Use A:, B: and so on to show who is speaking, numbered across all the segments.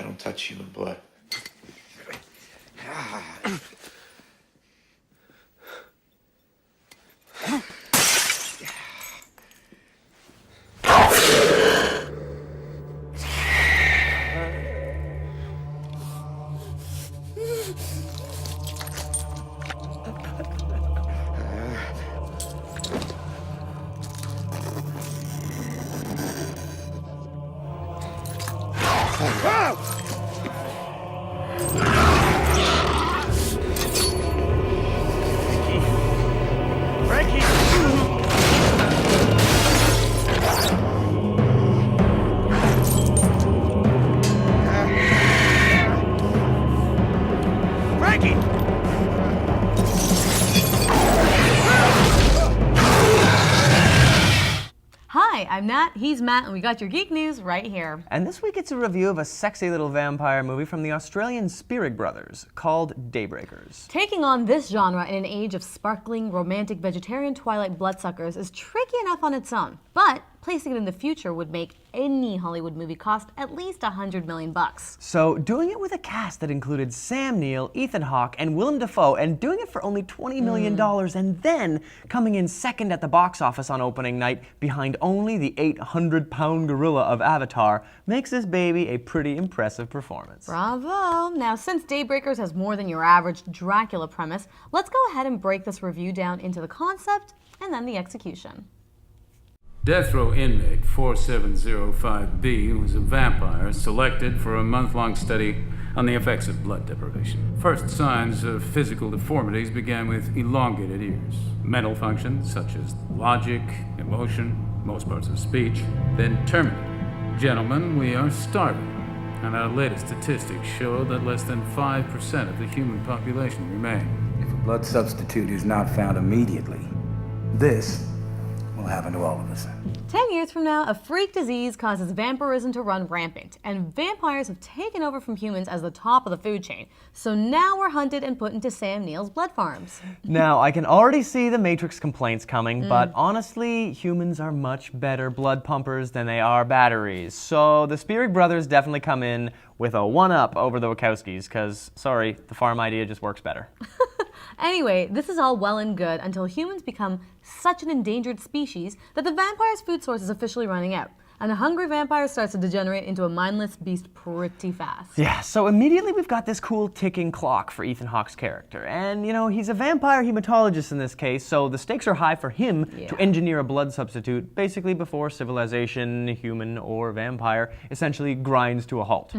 A: don't touch human blood.
B: Hi, I'm Nat, he's Matt, and we got your geek news right here.
C: And this week it's a review of a sexy little vampire movie from the Australian Spirig brothers called Daybreakers.
B: Taking on this genre in an age of sparkling, romantic, vegetarian Twilight bloodsuckers is tricky enough on its own, but placing it in the future would make any Hollywood movie cost at least $100 million.
C: So doing it with a cast that included Sam Neill, Ethan Hawke, and Willem Dafoe, and doing it for only $20 million, and then coming in second at the box office on opening night behind only the 800-pound gorilla of Avatar, makes this baby a pretty impressive performance.
B: Bravo! Now, since Daybreakers has more than your average Dracula premise, let's go ahead and break this review down into the concept and then the execution.
D: Death row inmate 4705B was a vampire selected for a month-long study on the effects of blood deprivation. First signs of physical deformities began with elongated ears. Mental functions such as logic, emotion, most parts of speech, then terminated. Gentlemen, we are starving, and our latest statistics show that less than 5% of the human population remain.
E: If a blood substitute is not found immediately, this will happen to all of us.
B: 10 years from now, a freak disease causes vampirism to run rampant, and vampires have taken over from humans as the top of the food chain. So now we're hunted and put into Sam Neill's blood farms.
C: Now, I can already see the Matrix complaints coming, but honestly, humans are much better blood pumpers than they are batteries. So the Spirig brothers definitely come in with a one-up over the Wachowskis, because, sorry, the farm idea just works better.
B: Anyway, this is all well and good until humans become such an endangered species that the vampire's food source is officially running out. And the hungry vampire starts to degenerate into a mindless beast pretty fast.
C: Yeah, so immediately we've got this cool ticking clock for Ethan Hawke's character. And, you know, he's a vampire hematologist in this case, so the stakes are high for him to engineer a blood substitute basically before civilization, human or vampire, essentially grinds to a halt.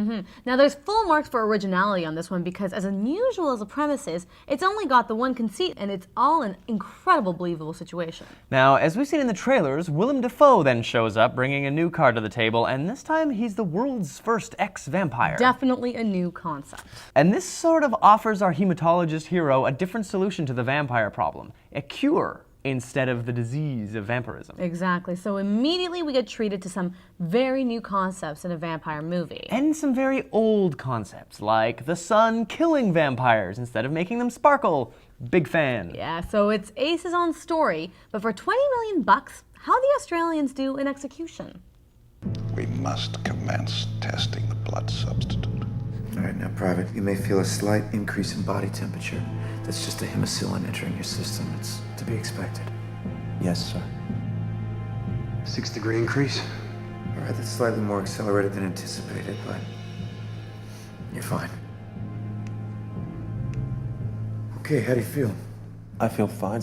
B: Now, there's full marks for originality on this one because, as unusual as the premise is, it's only got the one conceit, and it's all an incredible, believable situation.
C: Now, as we've seen in the trailers, Willem Dafoe then shows up bringing a new card to the table, and this time he's the world's first ex-vampire.
B: Definitely a new concept.
C: And this sort of offers our hematologist hero a different solution to the vampire problem, a cure instead of the disease of vampirism.
B: Exactly. So immediately we get treated to some very new concepts in a vampire movie.
C: And some very old concepts, like the sun killing vampires instead of making them sparkle. Big fan.
B: Yeah, so it's aces on story, but for $20 million, how the Australians do in execution?
F: We must commence testing the blood substitute.
A: All right, now, Private, you may feel a slight increase in body temperature. That's just a hemocillin entering your system. It's to be expected.
E: Yes, sir.
A: 6-degree increase. All right, that's slightly more accelerated than anticipated, but you're fine. Okay, how do you feel?
E: I feel fine.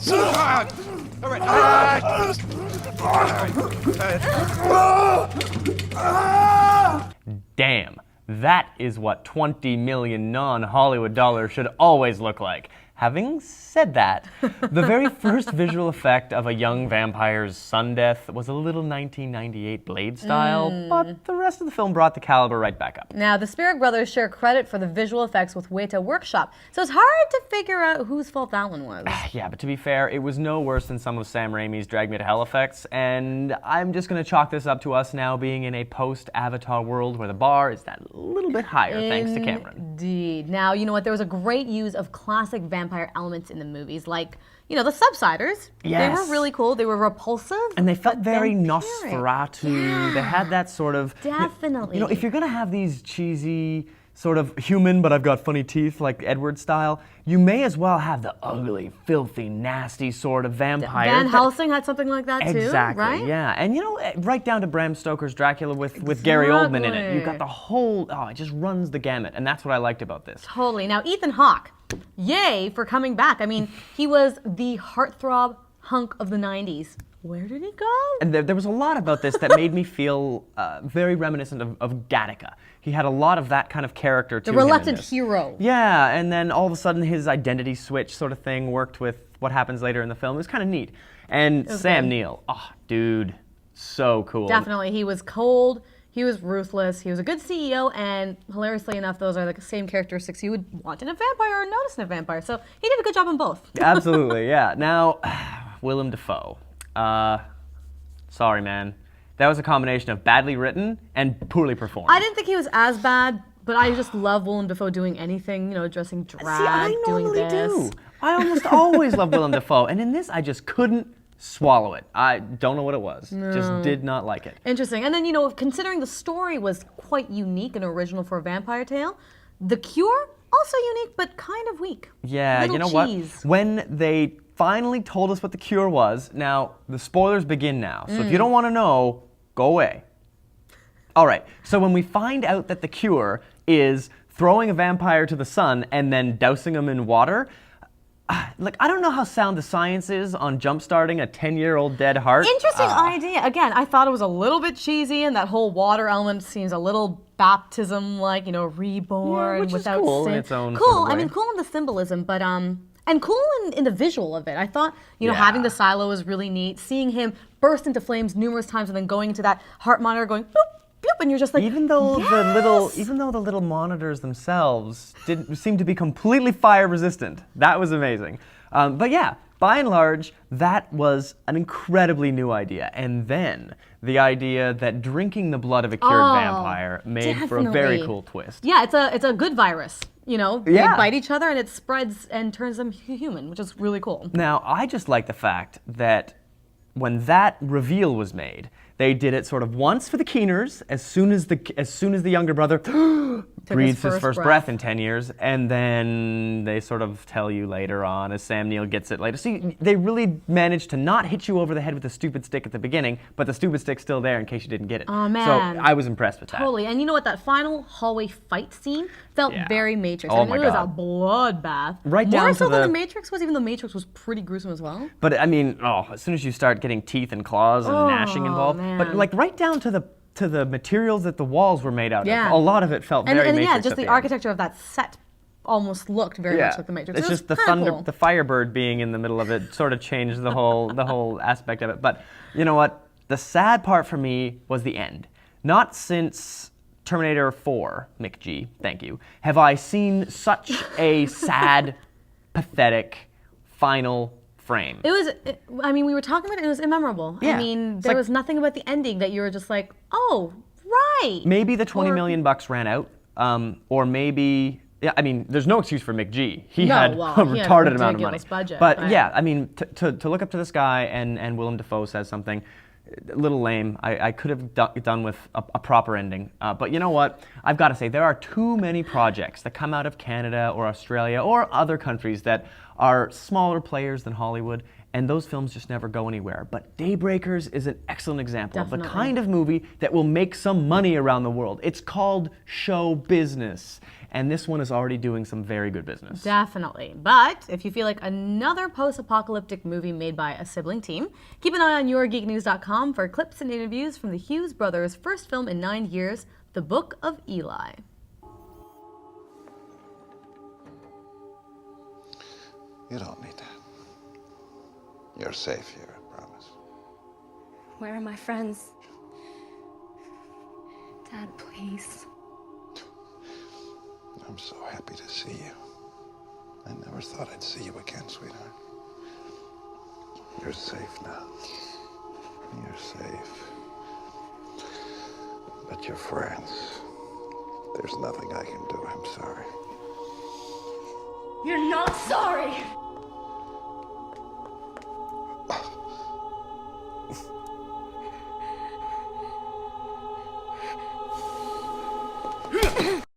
C: Damn, that is what 20 million non-Hollywood dollars should always look like. Having said that, the very first visual effect of a young vampire's sun death was a little 1998 Blade style, but the rest of the film brought the caliber right back up.
B: Now, the Spirig brothers share credit for the visual effects with Weta Workshop, so it's hard to figure out whose fault that one was.
C: Yeah, but to be fair, it was no worse than some of Sam Raimi's Drag Me to Hell effects, and I'm just going to chalk this up to us now being in a post-Avatar world where the bar is that little bit higher thanks to Cameron.
B: Indeed. Now, you know what? There was a great use of classic vampire elements in the movies, like, the subsiders.
C: Yes.
B: They were really cool. They were repulsive.
C: And they felt
B: but
C: very
B: vampiric.
C: Nosferatu.
B: Yeah.
C: They had that sort of...
B: Definitely.
C: If you're going to have these cheesy, sort of human, but I've got funny teeth, like Edward style, you may as well have the ugly, filthy, nasty sort of vampire.
B: Van Helsing had something like that too,
C: Exactly,
B: right?
C: yeah. And right down to Bram Stoker's Dracula with Gary Oldman in it. You've got the whole, it just runs the gamut. And that's what I liked about this.
B: Totally. Now, Ethan Hawke, yay for coming back. I mean, he was the heartthrob hunk of the 90s. Where did he go?
C: And there was a lot about this that made me feel very reminiscent of Gattaca. He had a lot of that kind of character to him.
B: The
C: in
B: reluctant
C: this.
B: hero.
C: Yeah, and then all of a sudden his identity switch sort of thing worked with what happens later in the film. It was kind of neat. And Sam
B: good.
C: Neill, dude, so cool.
B: Definitely. He was cold. He was ruthless. He was a good CEO, and hilariously enough, those are the same characteristics you would want in a vampire or notice in a vampire. So he did a good job in both.
C: Absolutely, yeah. Now, Willem Dafoe. Sorry, man. That was a combination of badly written and poorly performed.
B: I didn't think he was as bad, but I just love Willem Dafoe doing anything, dressing drag,
C: See, I
B: doing
C: normally
B: this.
C: do. I almost always love Willem Dafoe, and in this, I just couldn't swallow it. I don't know what it was. Just did not like it.
B: Interesting. And then, considering the story was quite unique and original for a vampire tale, The Cure, also unique, but kind of weak.
C: Yeah,
B: Little
C: you know
B: cheese.
C: what? When they finally told us what The Cure was, now, the spoilers begin now. So if you don't want to know, go away. All right, so when we find out that The Cure is throwing a vampire to the sun and then dousing him in water, I don't know how sound the science is on jump-starting a 10-year-old dead heart.
B: Interesting idea. Again, I thought it was a little bit cheesy, and that whole water element seems a little baptism-like, reborn
C: Yeah, which is
B: without
C: cool
B: sin.
C: in its own
B: cool.
C: sort of
B: I
C: way.
B: mean, cool in the symbolism, but and cool in the visual of it. I thought,
C: Yeah.
B: having the silo was really neat. Seeing him burst into flames numerous times and then going into that heart monitor, going boop boop, and you're just like,
C: Even though
B: yes!
C: the little monitors themselves seem to be completely fire resistant, that was amazing. But yeah, by and large, that was an incredibly new idea. And then the idea that drinking the blood of a cured vampire made for a very
B: definitely.
C: cool twist.
B: Yeah, it's a good virus. They
C: Yeah.
B: bite each other and it spreads and turns them human, which is really cool.
C: Now, I just like the fact that when that reveal was made, they did it sort of once for the Keeners, as soon as the younger brother breathes his first breath in 10 years, and then they sort of tell you later on as Sam Neill gets it later. See, they really managed to not hit you over the head with a stupid stick at the beginning, but the stupid stick's still there in case you didn't get it.
B: Oh, man.
C: So I was impressed with that.
B: Totally. And you know what? That final hallway fight scene felt
C: Yeah.
B: very Matrix.
C: Oh
B: I mean,
C: my
B: it was a
C: God.
B: bloodbath.
C: Right
B: More
C: down
B: so
C: to
B: than
C: the-
B: the Matrix was, even though Matrix was pretty gruesome as well.
C: But I mean, as soon as you start getting teeth and claws and gnashing involved, but
B: man.
C: right down to the materials that the walls were made out
B: Yeah.
C: of, a lot of it felt
B: And
C: very Matrix.
B: yeah, just
C: at
B: the
C: end.
B: architecture of that set almost looked very much like the Matrix.
C: It's
B: It was
C: just the
B: kinda
C: thunder,
B: cool.
C: the Firebird being in the middle of it sort of changed the whole aspect of it. But you know what? The sad part for me was the end. Not since Terminator 4, McG, thank you, have I seen such a sad, pathetic final frame.
B: I mean, we were talking about it, it was immemorable.
C: Yeah.
B: I mean,
C: It's
B: there
C: like-
B: was nothing about the ending that you were just like, oh, right.
C: Maybe the 20
B: Or-
C: million bucks ran out, or maybe. Yeah, I mean, there's no excuse for McG. He
B: No,
C: had
B: well,
C: a
B: he had a
C: retarded amount of money.
B: ridiculous budget,
C: but
B: but-
C: yeah, I mean, to look up to this guy and Willem Dafoe says something a little lame. I could have done with a proper ending. But you know what? I've got to say, there are too many projects that come out of Canada or Australia or other countries that are smaller players than Hollywood, and those films just never go anywhere. But Daybreakers is an excellent example of the
B: Definitely.
C: kind of movie that will make some money around the world. It's called show business, and this one is already doing some very good business.
B: Definitely. But if you feel like another post-apocalyptic movie made by a sibling team, keep an eye on yourgeeknews.com for clips and interviews from the Hughes brothers' first film in 9 years, The Book of Eli.
F: You don't need that. You're safe here, I promise.
G: Where are my friends? Dad, please.
F: I'm so happy to see you. I never thought I'd see you again, sweetheart. You're safe now. You're safe. But your friends, there's nothing I can do. I'm sorry.
G: You're not sorry!